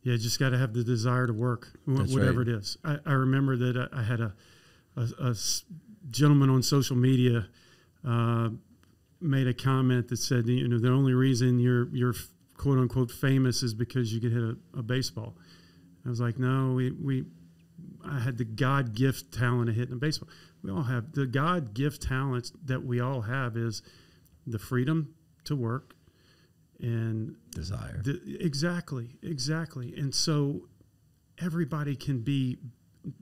Yeah, just got to have the desire to work, whatever it is. I remember that I had a gentleman on social media made a comment that said, the only reason you're quote unquote famous is because you can hit a baseball. I was like, no, I had the God gift talent of hitting a baseball. We all have the God gift talents that we all have is the freedom to work and desire. Exactly. And so everybody can be,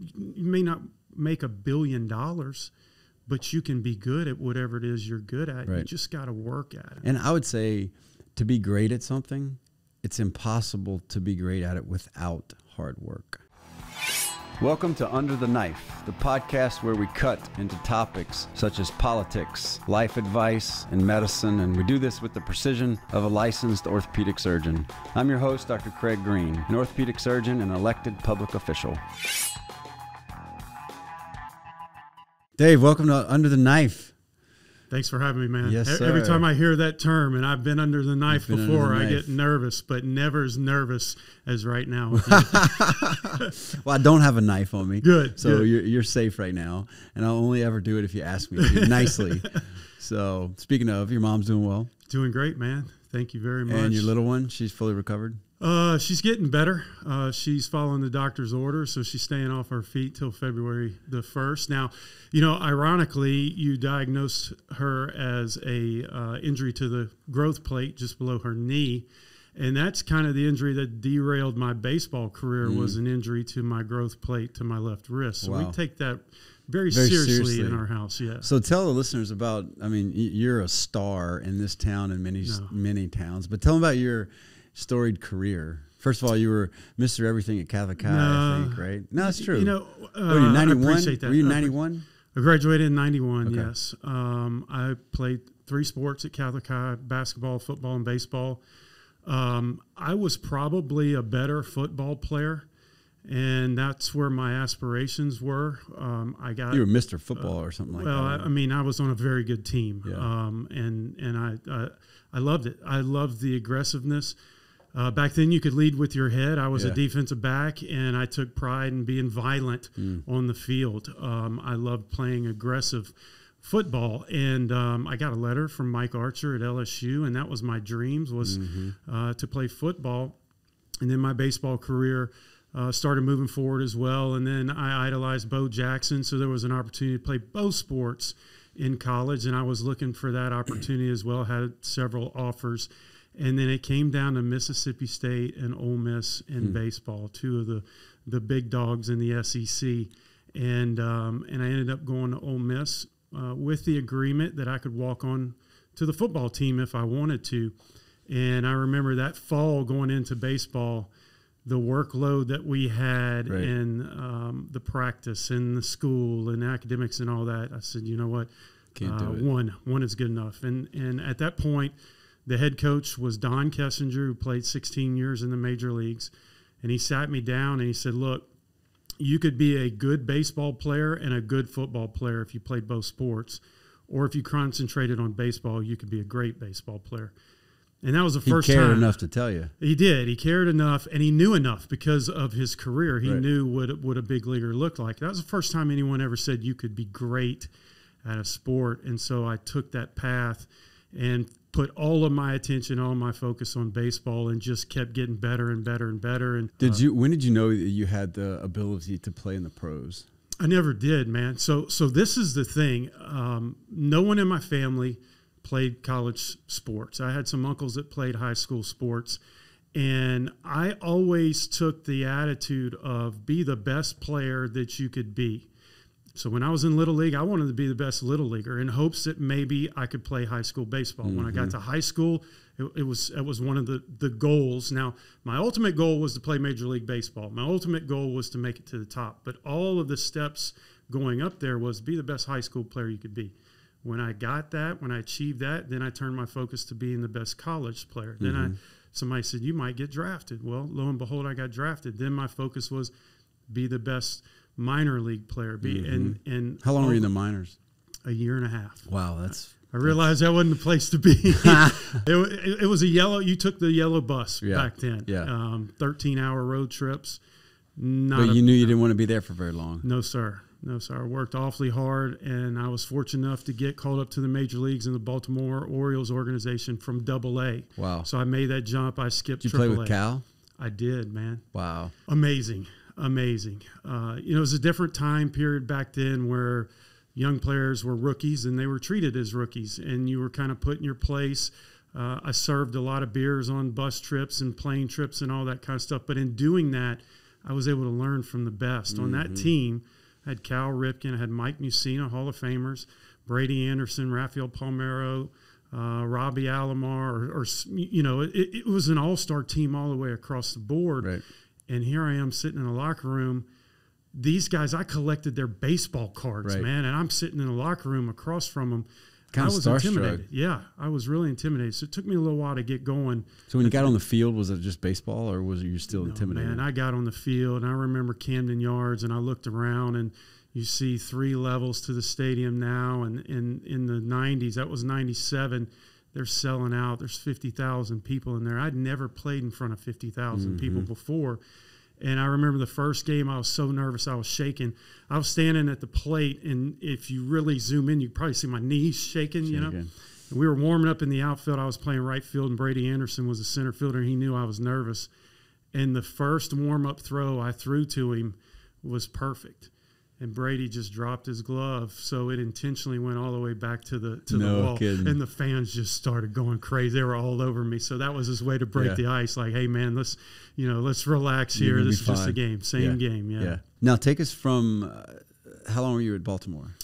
you may not make $1 billion, but you can be good at whatever it is you're good at. Right. You just got to work at it. And I would say to be great at something, it's impossible to be great at it without hard work. Welcome to Under the Knife, the podcast where we cut into topics such as politics, life advice, and medicine, and we do this with the precision of a licensed orthopedic surgeon. I'm your host, Dr. Craig Green, an orthopedic surgeon and elected public official. Dave, welcome to Under the Knife. Thanks for having me, man. Yes, sir. Every time I hear that term, and I've been under the knife before, I get nervous, but never as nervous as right now. Well, I don't have a knife on me. Good. So good. You're safe right now, and I'll only ever do it if you ask me to, nicely. So speaking of, your mom's doing well? Doing great, man. Thank you very much. And your little one, she's fully recovered? She's getting better. She's following the doctor's orders, so she's staying off her feet till February the 1st. Now, ironically, you diagnosed her as a injury to the growth plate just below her knee, and that's kind of the injury that derailed my baseball career. Was an injury to my growth plate to my left wrist. So we take that very seriously in our house. Yeah. So tell the listeners about. I mean, you're a star in this town and many towns, but tell them about your storied career. First of all, you were Mr. Everything at Catholic High, I think, right? No, that's true. Were you 91? I appreciate that. Were you 91? I graduated in 91, okay. Yes. I played 3 sports at Catholic High, basketball, football, and baseball. I was probably a better football player, and that's where my aspirations were. You were Mr. Football or something like that. Well, I was on a very good team, yeah. And I loved it. I loved the aggressiveness. Back then, you could lead with your head. I was a defensive back, and I took pride in being violent on the field. I loved playing aggressive football, and I got a letter from Mike Archer at LSU, and that was my dreams, was to play football. And then my baseball career started moving forward as well, and then I idolized Bo Jackson, so there was an opportunity to play both sports in college, and I was looking for that opportunity as well, had several offers. And then it came down to Mississippi State and Ole Miss in baseball, 2 of the big dogs in the SEC. And I ended up going to Ole Miss with the agreement that I could walk on to the football team if I wanted to. And I remember that fall going into baseball, the workload that we had and the practice and the school and academics and all that. I said, you know what? Can't do it. One is good enough. And at that point, the head coach was Don Kessinger, who played 16 years in the major leagues. And he sat me down and he said, look, you could be a good baseball player and a good football player if you played both sports. Or if you concentrated on baseball, you could be a great baseball player. And that was the first time. He cared enough to tell you. He did. He cared enough, and he knew enough because of his career. He knew what a big leaguer looked like. That was the first time anyone ever said you could be great at a sport. And so I took that path and put all of my attention, all my focus on baseball, and just kept getting better and better and better. And when did you know that you had the ability to play in the pros? I never did, man. So this is the thing. No one in my family played college sports. I had some uncles that played high school sports, and I always took the attitude of be the best player that you could be. So when I was in Little League, I wanted to be the best Little Leaguer in hopes that maybe I could play high school baseball. When I got to high school, it was one of the goals. Now, my ultimate goal was to play Major League Baseball. My ultimate goal was to make it to the top. But all of the steps going up there was be the best high school player you could be. When I got that, when I achieved that, then I turned my focus to being the best college player. Then somebody said, you might get drafted. Well, lo and behold, I got drafted. Then my focus was be the best minor league player. And how long were you in the minors? A year and a half. Wow, that's I realized that wasn't the place to be. It was a yellow. You took the yellow bus back then. Yeah. 13-hour road trips. But you knew you didn't want to be there for very long. No, sir. No, sir. I worked awfully hard, and I was fortunate enough to get called up to the major leagues in the Baltimore Orioles organization from Double-A. Wow. So I made that jump. I skipped Did you Triple-A. play with Cal? I did, man. Wow. Amazing. It was a different time period back then where young players were rookies and they were treated as rookies, and you were kind of put in your place. I served a lot of beers on bus trips and plane trips and all that kind of stuff. But in doing that, I was able to learn from the best. On that team, I had Cal Ripken, I had Mike Mussina, Hall of Famers, Brady Anderson, Rafael Palmeiro, Robbie Alomar, it was an all-star team all the way across the board. Right. And here I am sitting in a locker room. These guys, I collected their baseball cards, man, and I'm sitting in a locker room across from them. Kind of intimidated. Yeah, I was really intimidated. So it took me a little while to get going. So when you got on the field, was it just baseball, or was you still intimidated? Man, I got on the field, and I remember Camden Yards, and I looked around, and you see 3 levels to the stadium now. And in the 90s, that was 97, they're selling out. There's 50,000 people in there. I'd never played in front of 50,000 people before. And I remember the first game, I was so nervous, I was shaking. I was standing at the plate, and if you really zoom in, you can probably see my knees shaking, you know. And we were warming up in the outfield. I was playing right field, and Brady Anderson was the center fielder, and he knew I was nervous. And the first warm-up throw I threw to him was perfect. And Brady just dropped his glove, so it intentionally went all the way back to the wall. Kidding. And the fans just started going crazy. They were all over me. So that was his way to break the ice. Like, hey man, let's relax here. This is just a game, same game. Yeah. Now take us from how long were you at Baltimore?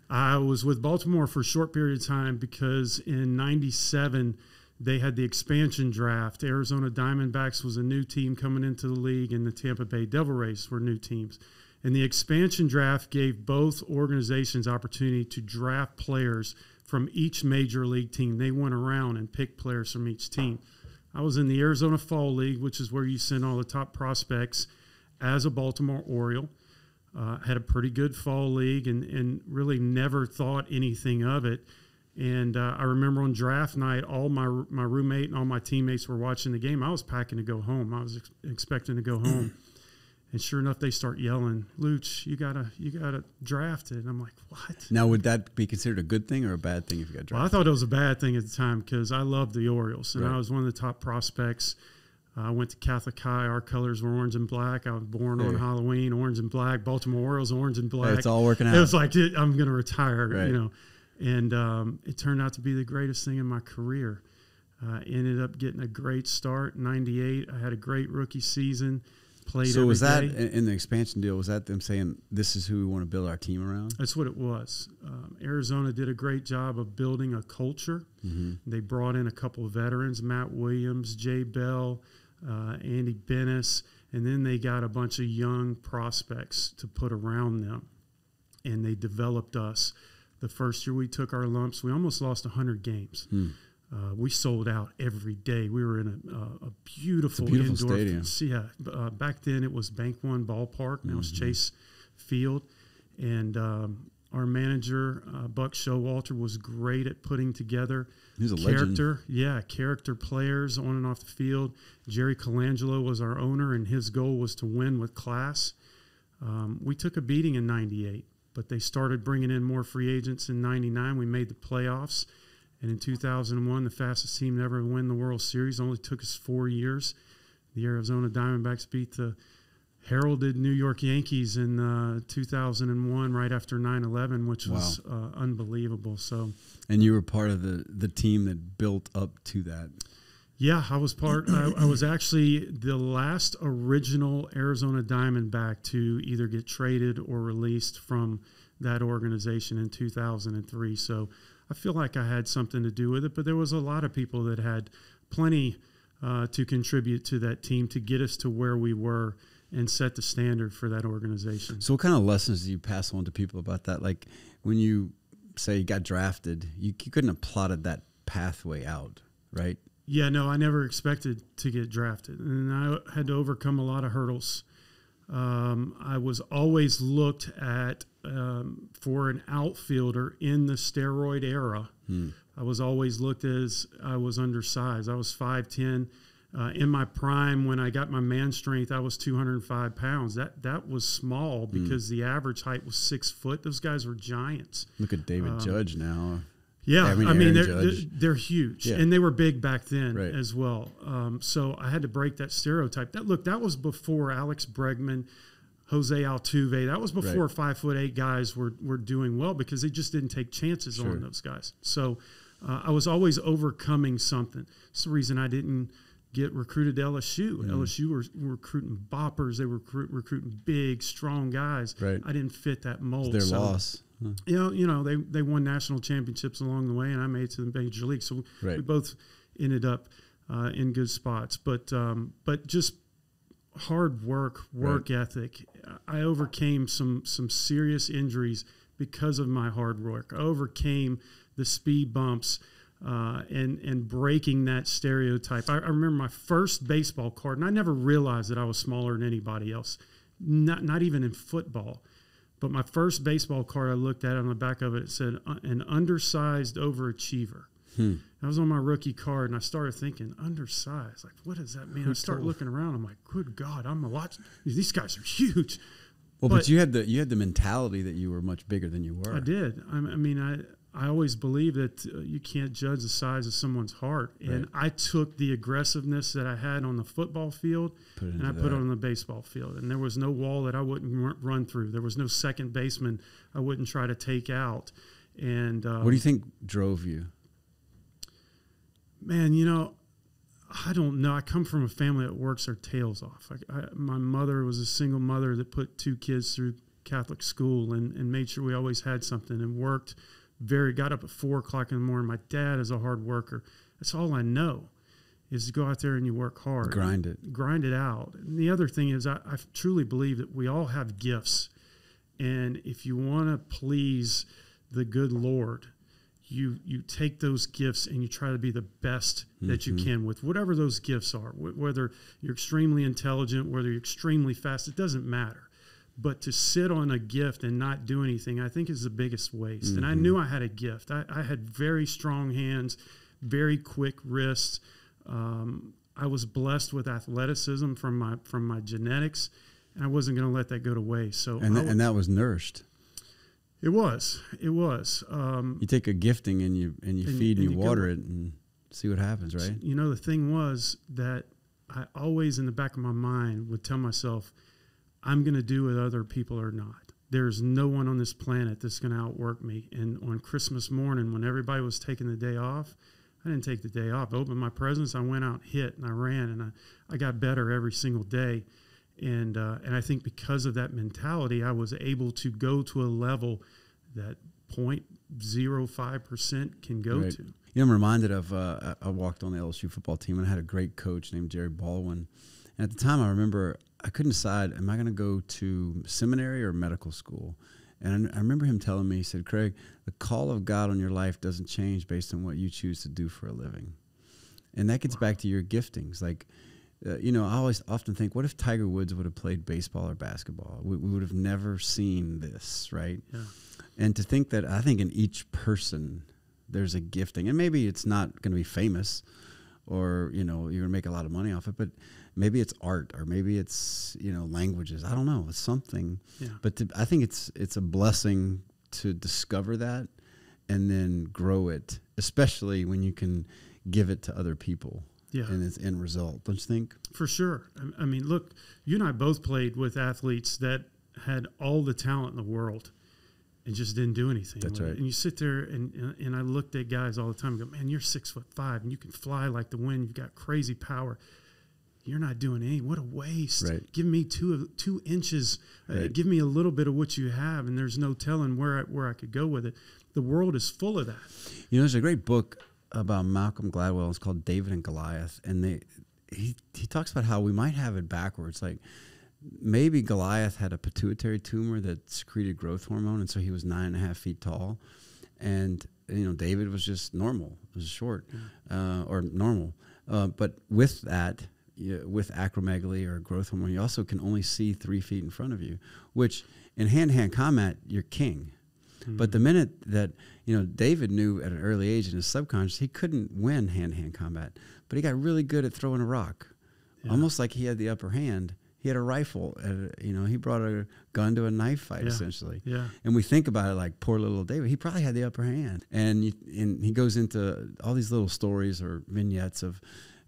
I was with Baltimore for a short period of time because in '97 they had the expansion draft. Arizona Diamondbacks was a new team coming into the league, and the Tampa Bay Devil Rays were new teams. And the expansion draft gave both organizations opportunity to draft players from each major league team. They went around and picked players from each team. I was in the Arizona Fall League, which is where you send all the top prospects as a Baltimore Oriole. Had a pretty good fall league and really never thought anything of it. And I remember on draft night, all my roommate and all my teammates were watching the game. I was packing to go home. I was expecting to go home. And sure enough, they start yelling, "Luch, you gotta draft it." And I'm like, "What?" Now, would that be considered a good thing or a bad thing if you got drafted? Well, I thought it was a bad thing at the time because I loved the Orioles, and I was one of the top prospects. I went to Catholic High. Our colors were orange and black. I was born on Halloween, orange and black. Baltimore Orioles, orange and black. It's all working out. It was like, I'm going to retire, you know. And it turned out to be the greatest thing in my career. Ended up getting a great start. 98, I had a great rookie season. So was that in the expansion deal? Was that them saying this is who we want to build our team around? That's what it was. Arizona did a great job of building a culture. They brought in a couple of veterans, Matt Williams, Jay Bell, Andy Bennis, and then they got a bunch of young prospects to put around them, and they developed us. The first year we took our lumps, we almost lost 100 games. We sold out every day. We were in a beautiful indoor stadium. Yeah, back then it was Bank One Ballpark. Now it's Chase Field. And our manager, Buck Showalter, was great at putting together character players on and off the field. Jerry Colangelo was our owner, and his goal was to win with class. We took a beating in 98, but they started bringing in more free agents in 99. We made the playoffs. And in 2001, the fastest team to ever win the World Series. Only took us 4 years. The Arizona Diamondbacks beat the heralded New York Yankees in 2001, right after 9/11, which was unbelievable. So, and you were part of the team that built up to that. Yeah, I was part. I was actually the last original Arizona Diamondback to either get traded or released from that organization in 2003. So I feel like I had something to do with it, but there was a lot of people that had plenty to contribute to that team to get us to where we were and set the standard for that organization. So what kind of lessons do you pass on to people about that? Like when you say you got drafted, you couldn't have plotted that pathway out, right? Yeah, no, I never expected to get drafted, and I had to overcome a lot of hurdles. I was always looked at for an outfielder in the steroid era. I was always looked as I was undersized. I was 5'10". In my prime, when I got my man strength, I was 205 pounds. That was small because the average height was 6 foot. Those guys were giants. Look at David Judge now. Yeah, I mean they're huge, and they were big back then as well. So I had to break that stereotype. That was before Alex Bregman, Jose Altuve. That was before 5'8" guys were doing well because they just didn't take chances on those guys. So I was always overcoming something. It's the reason I didn't get recruited to LSU. LSU were recruiting boppers. They were recruiting big, strong guys. Right. I didn't fit that mold. It's their loss. You know, they won national championships along the way, and I made it to the major league. So we both ended up in good spots. But just hard work ethic. I overcame some serious injuries because of my hard work. I overcame the speed bumps and breaking that stereotype. I remember my first baseball card, and I never realized that I was smaller than anybody else, not even in football. But my first baseball card, I looked at it on the back of it, it said, an undersized overachiever. That was on my rookie card, and I started thinking, undersized? Like, what does that mean? I start looking around. I'm like, good God, I'm a lot. These guys are huge. Well, but you had the mentality that you were much bigger than you were. I did. I mean, I always believe that you can't judge the size of someone's heart. And I took the aggressiveness that I had on the football field and I put it on the baseball field. And there was no wall that I wouldn't run through. There was no second baseman I wouldn't try to take out. And what do you think drove you? Man, you know, I don't know. I come from a family that works their tails off. My mother was a single mother that put 2 kids through Catholic school and made sure we always had something and worked. Got up at 4 o'clock in the morning. My dad is a hard worker. That's all I know is to go out there and you work hard. Grind it out. And the other thing is I truly believe that we all have gifts. And if you want to please the good Lord, you take those gifts and you try to be the best that you can with whatever those gifts are. Whether you're extremely intelligent, whether you're extremely fast, it doesn't matter. But to sit on a gift and not do anything, I think is the biggest waste. And I knew I had a gift. I had very strong hands, very quick wrists. I was blessed with athleticism from my genetics, and I wasn't going to let that go to waste. So and that was nourished. It was. You take a gifting and you feed and you water it and see what happens, right? You know, the thing was that I always in the back of my mind would tell myself, I'm going to do what other people are not. There's no one on this planet that's going to outwork me. And on Christmas morning, when everybody was taking the day off, I didn't take the day off. I opened my presents, I went out, hit, and I ran, and I got better every single day. And I think because of that mentality, I was able to go to a level that 0.05% can go to. You know, I'm reminded of I walked on the LSU football team, and I had a great coach named Jerry Baldwin. And at the time, I remember I couldn't decide, am I going to go to seminary or medical school? And I remember him telling me, he said, Craig, the call of God on your life doesn't change based on what you choose to do for a living. And that gets back to your giftings. Like, you know, I always often think, what if Tiger Woods would have played baseball or basketball? We would have never seen this, right? Yeah. And to think that I think in each person there's a gifting. And maybe it's not going to be famous or, you know, you're going to make a lot of money off it, but maybe it's art or maybe it's, you know, languages. I don't know. It's something. Yeah. But I think it's a blessing to discover that and then grow it, especially when you can give it to other people. Yeah. And its end result, don't you think? For sure. I mean, look, you and I both played with athletes that had all the talent in the world and just didn't do anything. That's right. And you sit there and I looked at guys all the time and go, man, you're 6'5" and you can fly like the wind. You've got crazy power. You're not doing anything. What a waste. Right. Give me 2 inches. Right. Give me a little bit of what you have, and there's no telling where I could go with it. The world is full of that. You know, there's a great book about Malcolm Gladwell. It's called David and Goliath, and he talks about how we might have it backwards. Like maybe Goliath had a pituitary tumor that secreted growth hormone, and so he was 9.5 feet tall, and you know David was just normal. It was short or normal, but with that with acromegaly or growth hormone, you also can only see 3 feet in front of you, which in hand-to-hand combat, you're king. Mm-hmm. But the minute that, David knew at an early age in his subconscious, he couldn't win hand-to-hand combat, but he got really good at throwing a rock, almost like he had the upper hand. He had a rifle, he brought a gun to a knife fight, essentially. Yeah. And we think about it like poor little David. He probably had the upper hand. And he goes into all these little stories or vignettes of,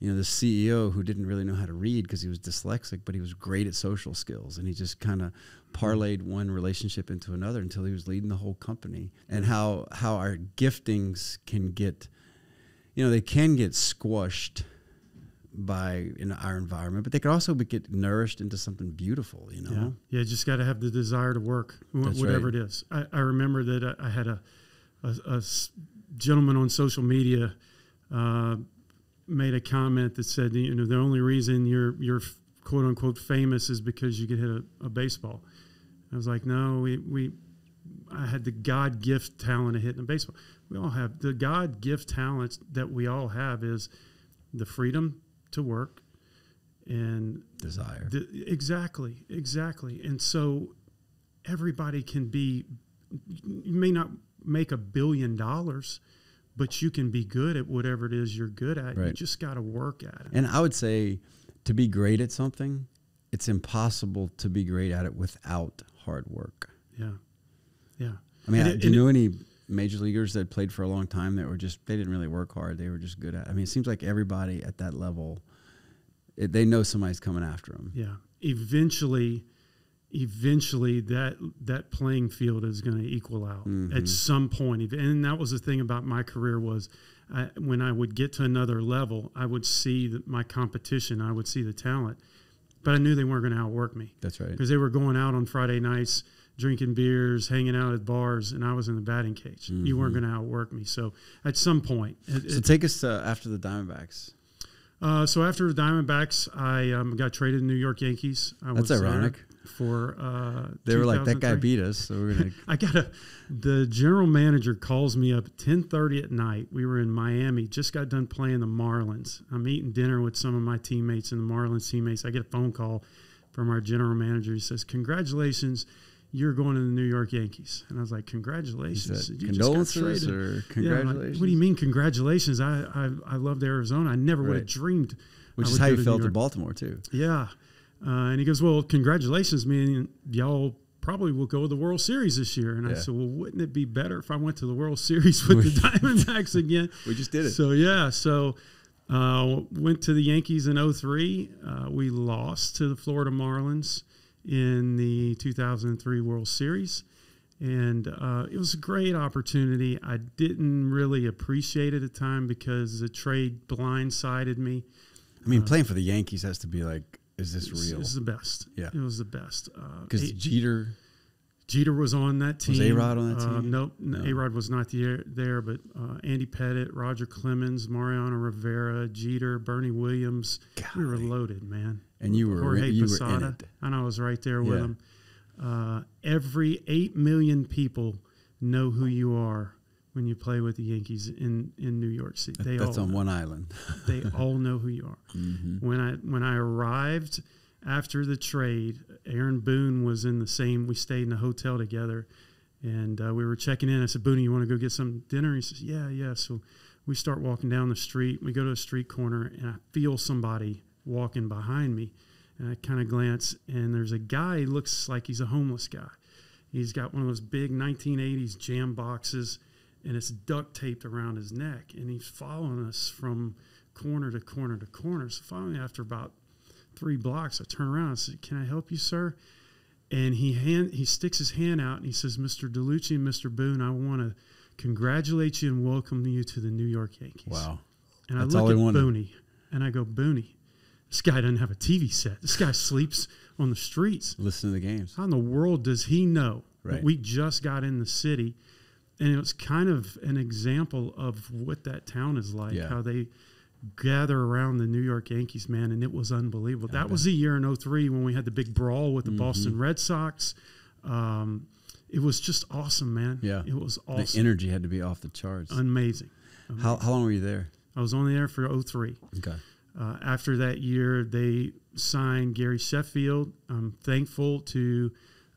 the CEO who didn't really know how to read because he was dyslexic, but he was great at social skills. And he just kind of parlayed one relationship into another until he was leading the whole company. And how our giftings can get, they can get squashed by our environment, but they could also get nourished into something beautiful, Yeah, just got to have the desire to work, whatever it is. I remember that I had a gentleman on social media made a comment that said, the only reason you're quote unquote famous is because you could hit a baseball. I was like, no, I had the God gift talent of hitting a baseball. We all have the God gift talents that we all have is the freedom to work and desire. Exactly. And so everybody can be, you may not make $1 billion, but you can be good at whatever it is you're good at. Right. You just got to work at it. And I would say to be great at something, it's impossible to be great at it without hard work. Yeah. Yeah. I mean, do you know any major leaguers that played for a long time that were they didn't really work hard. They were just good at it. I mean, it seems like everybody at that level, they know somebody's coming after them. Yeah. Eventually that playing field is going to equal out at some point. And that was the thing about my career was when I would get to another level, I would see my competition. I would see the talent, but I knew they weren't going to outwork me. That's right. Because they were going out on Friday nights, drinking beers, hanging out at bars, and I was in the batting cage. You weren't going to outwork me. So at some point. So take us after the Diamondbacks. So after the Diamondbacks, I got traded to New York Yankees. That's ironic. They were like, that guy beat us. So we're gonna. The general manager calls me up at 10:30 at night. We were in Miami, just got done playing the Marlins. I'm eating dinner with some of my teammates and the Marlins teammates. I get a phone call from our general manager. He says, "Congratulations, you're going to the New York Yankees." And I was like, "Congratulations! Condolences or congratulations?" Like, what do you mean congratulations? I loved Arizona. I never would have dreamed. Which is how you felt in Baltimore too. Yeah. And he goes, "Well, congratulations, man. Y'all probably will go to the World Series this year." And I said, "Well, wouldn't it be better if I went to the World Series with the Diamondbacks again?" We just did it. So, went to the Yankees in 2003. We lost to the Florida Marlins in the 2003 World Series. And it was a great opportunity. I didn't really appreciate it at the time because the trade blindsided me. I mean, playing for the Yankees has to be like, is this real? It was the best. Yeah. It was the best. Because Jeter was on that team. Was A-Rod on that team? No. A-Rod was not there, but Andy Pettit, Roger Clemens, Mariano Rivera, Jeter, Bernie Williams. Golly. We were loaded, man. And you were Jorge Posada, in it. And I was right there with him. Every 8 million people know who you are when you play with the Yankees in New York City. That's on one island. They all know who you are. Mm-hmm. When I arrived after the trade, Aaron Boone was in the same. We stayed in a hotel together, and we were checking in. I said, "Boone, you want to go get some dinner?" He says, "Yeah." So we start walking down the street. We go to a street corner, and I feel somebody walking behind me, and I kind of glance, and there's a guy. He looks like he's a homeless guy. He's got one of those big 1980s jam boxes, and it's duct taped around his neck, and he's following us from corner to corner to corner. So finally, after about 3 blocks, I turn around and say, "Can I help you, sir?" And he sticks his hand out, and he says, "Mr. Dellucci and Mr. Boone, I want to congratulate you and welcome you to the New York Yankees." Wow. And I look at Booney, and I go, "Booney, this guy doesn't have a TV set. This guy sleeps on the streets. Listen to the games. How in the world does he know that we just got in the city?" And it was kind of an example of what that town is like, how they gather around the New York Yankees, man, and it was unbelievable. That was the year in 2003 when we had the big brawl with the Boston Red Sox. It was just awesome, man. Yeah. It was awesome. The energy had to be off the charts. Amazing. How long were you there? I was only there for 2003. Okay. After that year, they signed Gary Sheffield. I'm thankful to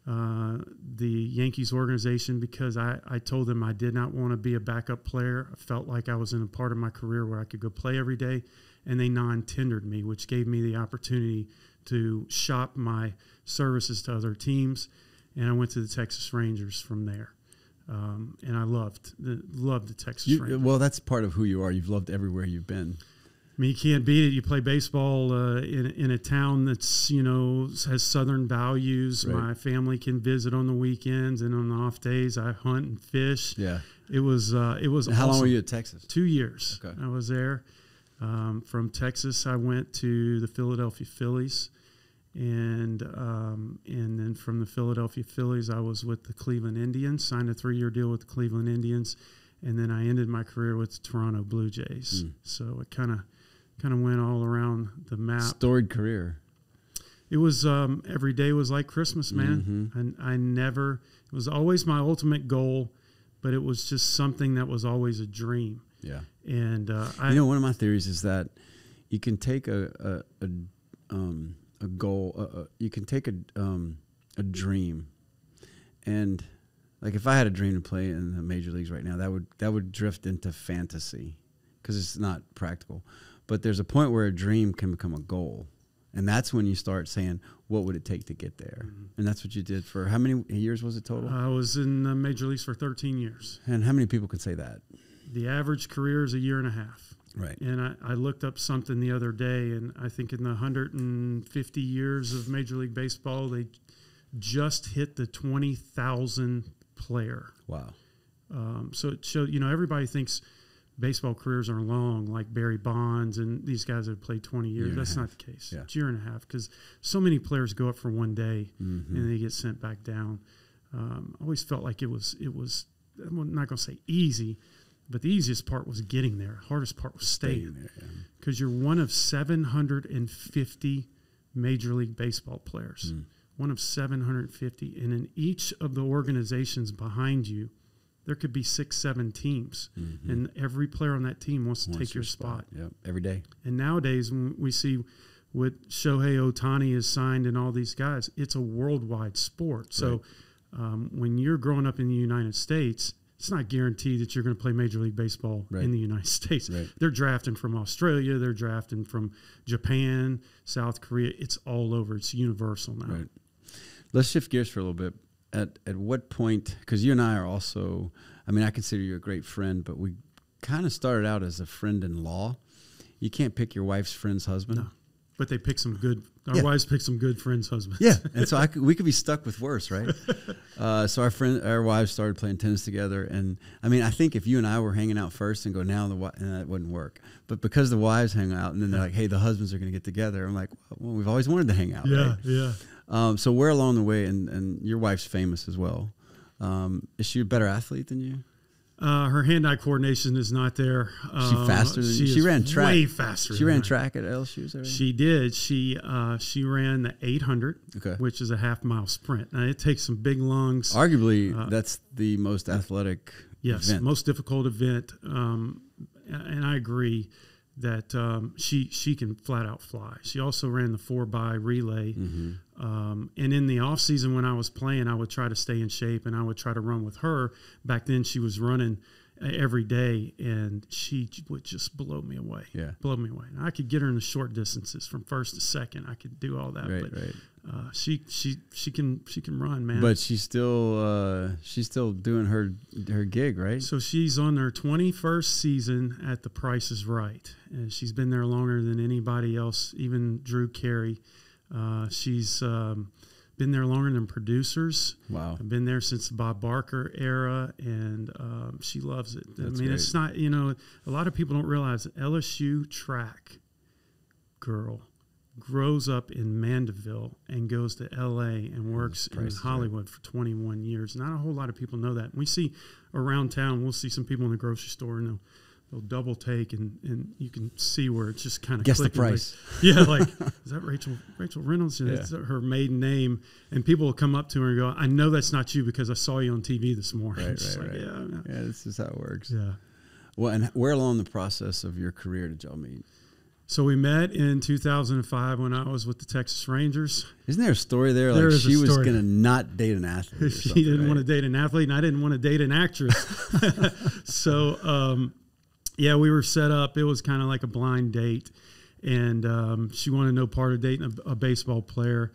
the Yankees organization because I told them I did not want to be a backup player. I felt like I was in a part of my career where I could go play every day, and they non-tendered me, which gave me the opportunity to shop my services to other teams, and I went to the Texas Rangers from there. And I loved the Texas Rangers. Well, that's part of who you are. You've loved everywhere you've been. I mean, you can't beat it. You play baseball in a town that's, has Southern values. Right. My family can visit on the weekends, and on the off days, I hunt and fish. Yeah. It was awesome. How long were you at Texas? 2 years. Okay. I was there. From Texas, I went to the Philadelphia Phillies. And then from the Philadelphia Phillies, I was with the Cleveland Indians, signed a 3-year deal with the Cleveland Indians. And then I ended my career with the Toronto Blue Jays. So it kind of went all around the map. Storied career. It was every day was like Christmas, man. And it was always my ultimate goal, but it was just something that was always a dream. Yeah. And one of my theories is that you can take a goal, you can take a dream, and like if I had a dream to play in the major leagues right now, that would drift into fantasy because it's not practical. But there's a point where a dream can become a goal, and that's when you start saying, what would it take to get there? And that's what you did for how many years was it total? I was in the major leagues for 13 years. And how many people could say that? The average career is 1.5 years. Right. And I looked up something the other day, and I think in the 150 years of Major League Baseball, they just hit the 20,000 player. Wow. So it showed, everybody thinks baseball careers are long, like Barry Bonds and these guys that have played 20 years. That's not the case. Yeah. It's 1.5 years because so many players go up for one day and they get sent back down. I always felt like it was. I'm not going to say easy, but the easiest part was getting there. Hardest part was staying there because you're one of 750 Major League Baseball players. One of 750, and in each of the organizations behind you, there could be 6-7 teams, and every player on that team wants to take your spot. Yep, every day. And nowadays, when we see what Shohei Ohtani has signed and all these guys, it's a worldwide sport. So when you're growing up in the United States, it's not guaranteed that you're going to play Major League Baseball in the United States. Right. They're drafting from Australia. They're drafting from Japan, South Korea. It's all over. It's universal now. Right. Let's shift gears for a little bit. At what point, because you and I are also, I consider you a great friend, but we kind of started out as a friend-in-law. You can't pick your wife's friend's husband. No, but they pick some good, our wives pick some good friends' husbands. Yeah, and so we could be stuck with worse, right? So our wives started playing tennis together, and I think if you and I were hanging out first and go now, that wouldn't work. But because the wives hang out, and then they're like, hey, the husbands are going to get together, I'm like, well, we've always wanted to hang out, right? Yeah. So we're along the way, and your wife's famous as well. Is she a better athlete than you? Her hand-eye coordination is not there. She faster than you? She ran track. Way faster. She ran track at LSU. Is that right? She did. She ran the 800, which is a half-mile sprint. Now, it takes some big lungs. Arguably, that's the most athletic event. Most difficult event. And I agree that she can flat out fly. She also ran the 4x relay. And in the off season when I was playing, I would try to stay in shape and I would try to run with her. Back then she was running every day and she would just blow me away. Blow me away. And I could get her in the short distances from first to second. I could do all that. She can run, man. But she's still doing her gig, right? So she's on her 21st season at The Price is Right. And she's been there longer than anybody else, even Drew Carey. She's been there longer than producers. Wow. I've been there since the Bob Barker era, and she loves it. That's great. It's not, a lot of people don't realize that LSU track girl grows up in Mandeville and goes to L.A. and works in Hollywood for 21 years. Not a whole lot of people know that. We see around town, we'll see some people in the grocery store, and they'll double take, and you can see where it's just kind of guess the price. Like, is that Rachel Reynolds? And it's her maiden name, and people will come up to her and go, "I know that's not you because I saw you on TV this morning." Right. Yeah, this is how it works. Yeah. Well, and where along the process of your career did y'all meet? So we met in 2005 when I was with the Texas Rangers. Isn't there a story there? There Like she was story. going to not date an athlete or She something, didn't right? want to date an athlete, and I didn't want to date an actress. So, yeah, we were set up. It was kind of like a blind date, and she wanted no part of dating a baseball player.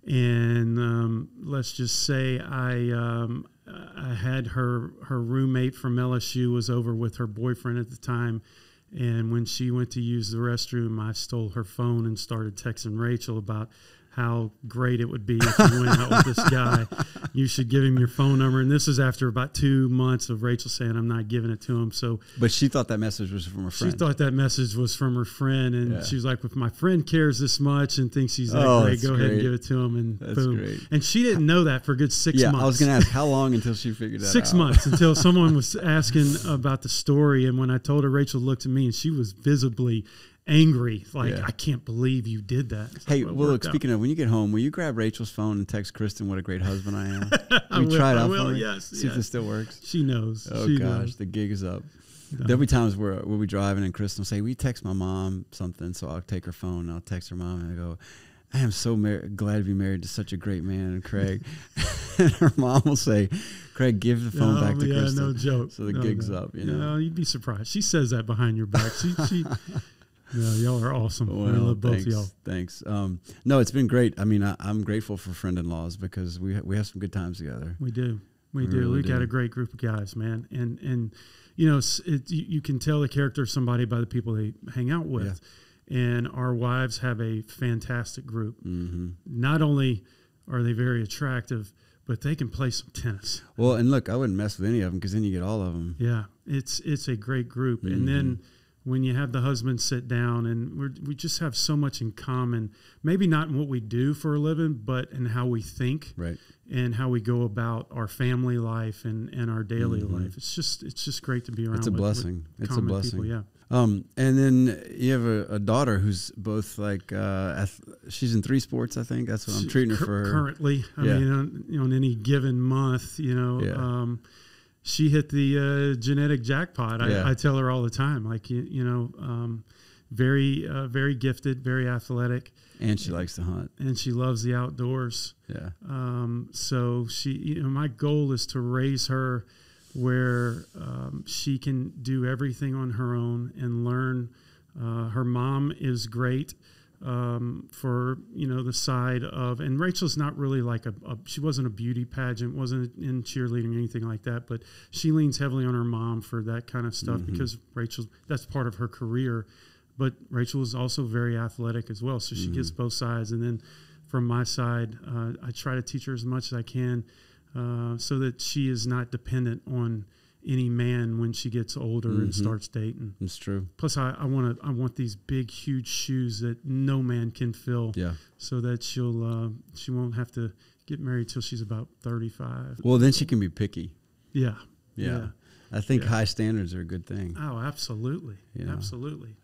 And let's just say I had her roommate from LSU was over with her boyfriend at the time. And when she went to use the restroom, I stole her phone and started texting Rachel about how great it would be if you went out with this guy. You should give him your phone number. And this is after about 2 months of Rachel saying, I'm not giving it to him. So, but she thought that message was from her friend. She thought that message was from her friend. And she was like, if my friend cares this much and thinks he's that great, go ahead and give it to him. And that's boom. Great. And she didn't know that for a good 6 months. Yeah, I was going to ask how long until she figured that out. 6 months until someone was asking about the story. And when I told her, Rachel looked at me and she was visibly angry, like, I can't believe you did that. Hey, well, look, speaking of, when you get home, will you grab Rachel's phone and text Kristen what a great husband I am? Try it out for me? Yes. See if this still works. She knows. Oh, she gosh, knows. The gig is up. There'll be times where we'll be driving and Kristen will say, will you text my mom something? So I'll take her phone and I'll text her mom and I go, I am so glad to be married to such a great man, Craig. And her mom will say, Craig, give the phone back to Kristen. No joke. So the gig's up, you know. No, you'd be surprised. She says that behind your back. She no, y'all are awesome. Well, I love both of y'all. Thanks. No, it's been great. I mean, I'm grateful for friend-in-laws because we have some good times together. We do. We do. Really We've got a great group of guys, man. And you know, you can tell the character of somebody by the people they hang out with. Yeah. And our wives have a fantastic group. Mm-hmm. Not only are they very attractive, but they can play some tennis. Well, and look, I wouldn't mess with any of them because then you get all of them. Yeah, it's a great group. Mm-hmm. And then when you have the husband sit down, and we just have so much in common, maybe not in what we do for a living, but in how we think, right, and how we go about our family life and our daily life. It's just great to be around. It's a blessing. With it's a blessing. People, yeah. And then you have a daughter who's both like she's in 3 sports. I think that's what I'm treating her for. Currently, I mean, on any given month, you know. Yeah. She hit the genetic jackpot. I tell her all the time, like, very gifted, very athletic. And she likes to hunt. And she loves the outdoors. Yeah. So my goal is to raise her where she can do everything on her own and learn. Her mom is great. For the side of, and Rachel's not really like she wasn't a beauty pageant, wasn't in cheerleading or anything like that, but she leans heavily on her mom for that kind of stuff because that's part of her career. But Rachel is also very athletic as well, so she gets both sides. And then from my side, I try to teach her as much as I can so that she is not dependent on any man when she gets older and starts dating. It's true. Plus, I want these big, huge shoes that no man can fill. Yeah. So that she won't have to get married till she's about 35. Well, then she can be picky. Yeah. I think high standards are a good thing. Oh, absolutely. Yeah. Absolutely.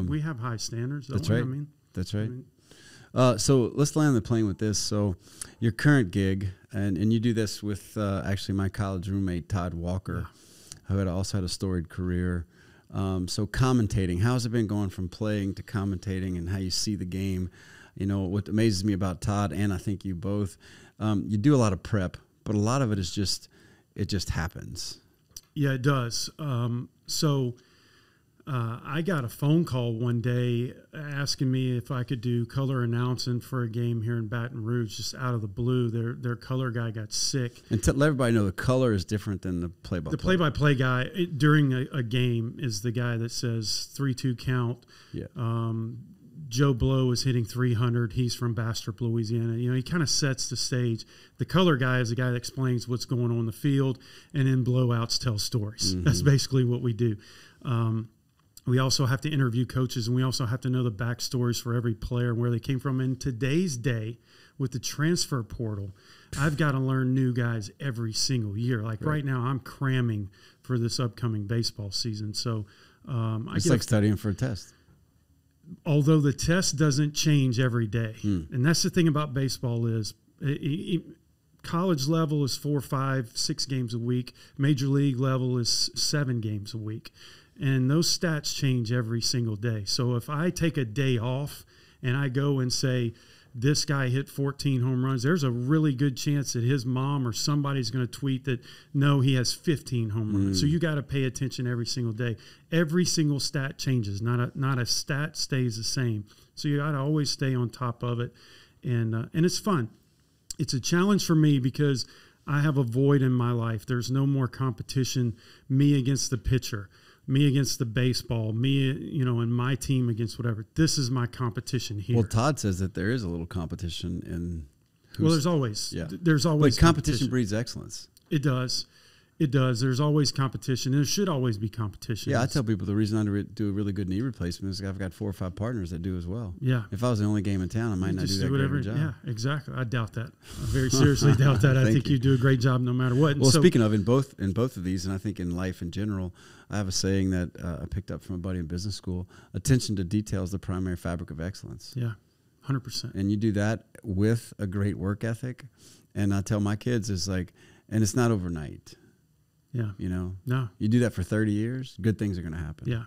We have high standards. That's right. I mean, that's right. So let's land the plane with this. So your current gig, and you do this with actually my college roommate, Todd Walker, who also had a storied career. So commentating, how's it been going from playing to commentating and how you see the game? You know, what amazes me about Todd, and I think you both, you do a lot of prep, but a lot of it is it just happens. Yeah, it does. I got a phone call one day asking me if I could do color announcing for a game here in Baton Rouge, just out of the blue. Their color guy got sick. And to let everybody know, the color is different than the play-by-play. The play-by-play guy during a game is the guy that says 3-2 count. Yeah. Joe Blow is hitting 300. He's from Bastrop, Louisiana. He kind of sets the stage. The color guy is the guy that explains what's going on in the field, and in blowouts tell stories. Mm-hmm. That's basically what we do. We also have to interview coaches, and we also have to know the backstories for every player and where they came from. In today's day, with the transfer portal, I've got to learn new guys every single year. Like right now, I'm cramming for this upcoming baseball season. So it's like studying for a test. Although the test doesn't change every day. And that's the thing about baseball is college level is 4, 5, 6 games a week. Major league level is 7 games a week. And those stats change every single day. So if I take a day off and I go and say, this guy hit 14 home runs, there's a really good chance that his mom or somebody's going to tweet that, no, he has 15 home runs. So you got to pay attention every single day. Every single stat changes. Not a stat stays the same. So you got to always stay on top of it. And it's fun. It's a challenge for me because I have a void in my life. There's no more competition, me against the pitcher, me against the baseball, me, and my team against whatever. This is my competition here. Well, Todd says that there is a little competition in. Well, there's always. Yeah. There's always. But competition breeds excellence. It does. It does. There's always competition. There should always be competition. Yeah, I tell people the reason I do a really good knee replacement is I've got 4 or 5 partners that do as well. Yeah. If I was the only game in town, I might not do that great job. Yeah, exactly. I doubt that. I very seriously doubt that. I think you do a great job no matter what. Well, speaking of, in both of these, and I think in life in general, I have a saying that I picked up from a buddy in business school: attention to detail is the primary fabric of excellence. Yeah, 100%. And you do that with a great work ethic. And I tell my kids and it's not overnight. Yeah. No. You do that for 30 years, good things are going to happen. Yeah.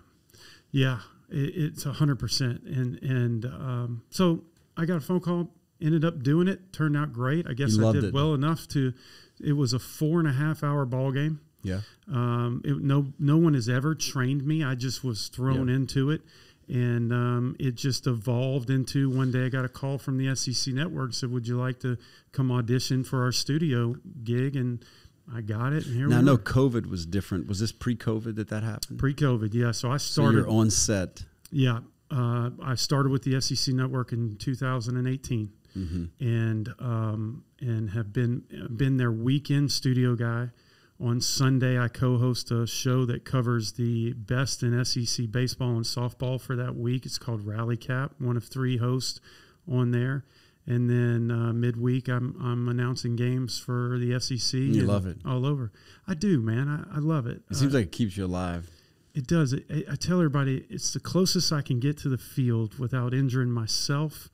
Yeah. It's 100%. And so I got a phone call, ended up doing it, turned out great. I guess I did well enough it was a 4.5 hour ball game. Yeah. No one has ever trained me. I just was thrown into it. And it just evolved into one day I got a call from the SEC network, said, would you like to come audition for our studio gig? And I got it. And here we are. Now, I know COVID was different. Was this pre-COVID that happened? Pre-COVID, yeah. So I started. So you're on set. Yeah. I started with the SEC network in 2018 and have been their weekend studio guy. On Sunday, I co-host a show that covers the best in SEC baseball and softball for that week. It's called Rally Cap, one of 3 hosts on there. And then midweek, I'm announcing games for the SEC. You love it. All over. I do, man. I love it. It seems like it keeps you alive. It does. I tell everybody it's the closest I can get to the field without injuring myself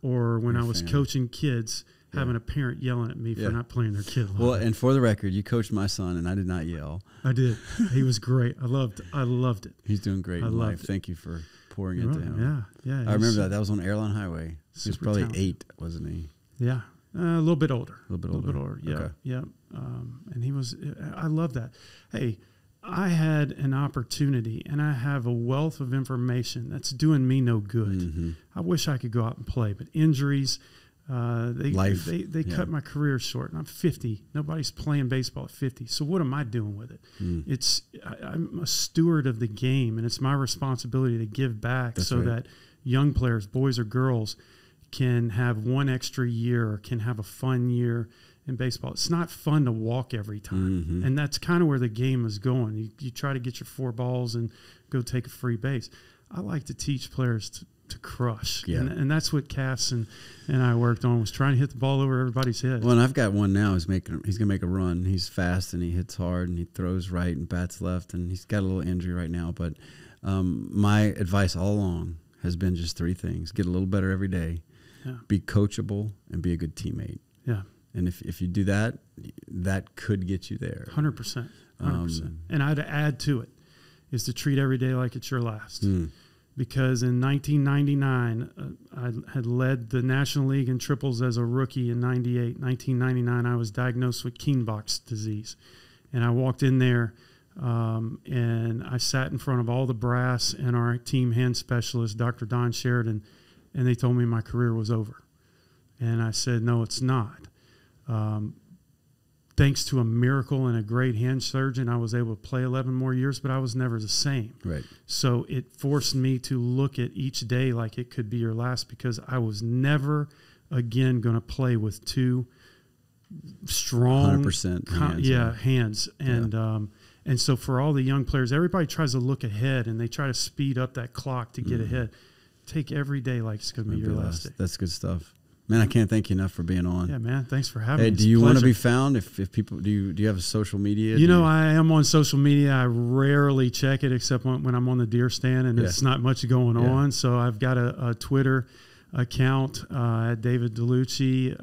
or when I was coaching kids, having a parent yelling at me for not playing their kid. Well, and for the record, you coached my son, and I did not yell. I did. He was great. I loved it. He's doing great in life. Thank you for pouring into him. Yeah. I remember that. That was on Airline Highway. He was probably talented. 8, wasn't he? Yeah. A little bit older. A little bit older. Yeah. Okay. Yeah. And he was, I love that. Hey, I had an opportunity and I have a wealth of information that's doing me no good. I wish I could go out and play, but injuries, they cut my career short, and I'm 50. Nobody's playing baseball at 50. So what am I doing with it? I'm a steward of the game, and it's my responsibility to give back that young players, boys or girls, can have one extra year or can have a fun year in baseball. It's not fun to walk every time, and that's kind of where the game is going. You try to get your 4 balls and go take a free base. I like to teach players to crush, and that's what Cass and I worked on, was trying to hit the ball over everybody's head. Well, and I've got one now. He's going to make a run. He's fast and he hits hard and he throws right and bats left, and he's got a little injury right now. But my advice all along has been just 3 things: get a little better every day, be coachable, and be a good teammate. Yeah. And if you do that, that could get you there. 100%. 100%. And I'd add to it is to treat every day like it's your last. Because in 1999, I had led the National League in triples as a rookie in 98. 1999, I was diagnosed with Kienbock's disease. And I walked in there and I sat in front of all the brass and our team hand specialist, Dr. Don Sheridan, and they told me my career was over. And I said, no, it's not. Thanks to a miracle and a great hand surgeon, I was able to play 11 more years, but I was never the same. Right. So it forced me to look at each day like it could be your last, because I was never again going to play with 2 strong 100% hands. And so for all the young players, everybody tries to look ahead and they try to speed up that clock to get ahead. Take every day like it's going to be your last day. That's good stuff. Man, I can't thank you enough for being on. Yeah, man. Thanks for having me. Hey, do you want to be found? If people, do you have a social media? I am on social media. I rarely check it except when I'm on the deer stand and there's not much going on. So I've got a Twitter account at David Dellucci,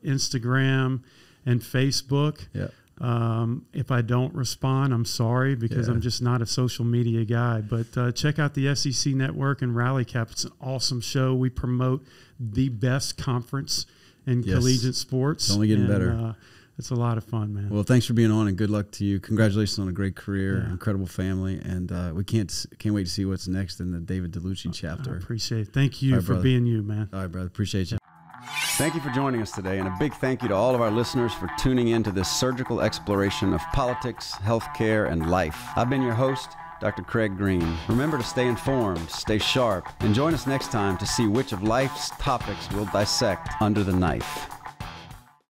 Instagram, and Facebook. Yeah. If I don't respond, I'm sorry, because I'm just not a social media guy. But check out the SEC Network and Rally Cap. It's an awesome show. We promote the best conference in collegiate sports. It's only getting better. It's a lot of fun, man. Well, thanks for being on, and good luck to you. Congratulations on a great career, incredible family, and we can't wait to see what's next in the David Dellucci chapter. I appreciate it. Thank you for being you, man. All right, brother. Appreciate you. Thank you for joining us today, and a big thank you to all of our listeners for tuning in to this surgical exploration of politics, healthcare, and life. I've been your host, Dr. Craig Green. Remember to stay informed, stay sharp, and join us next time to see which of life's topics we'll dissect under the knife.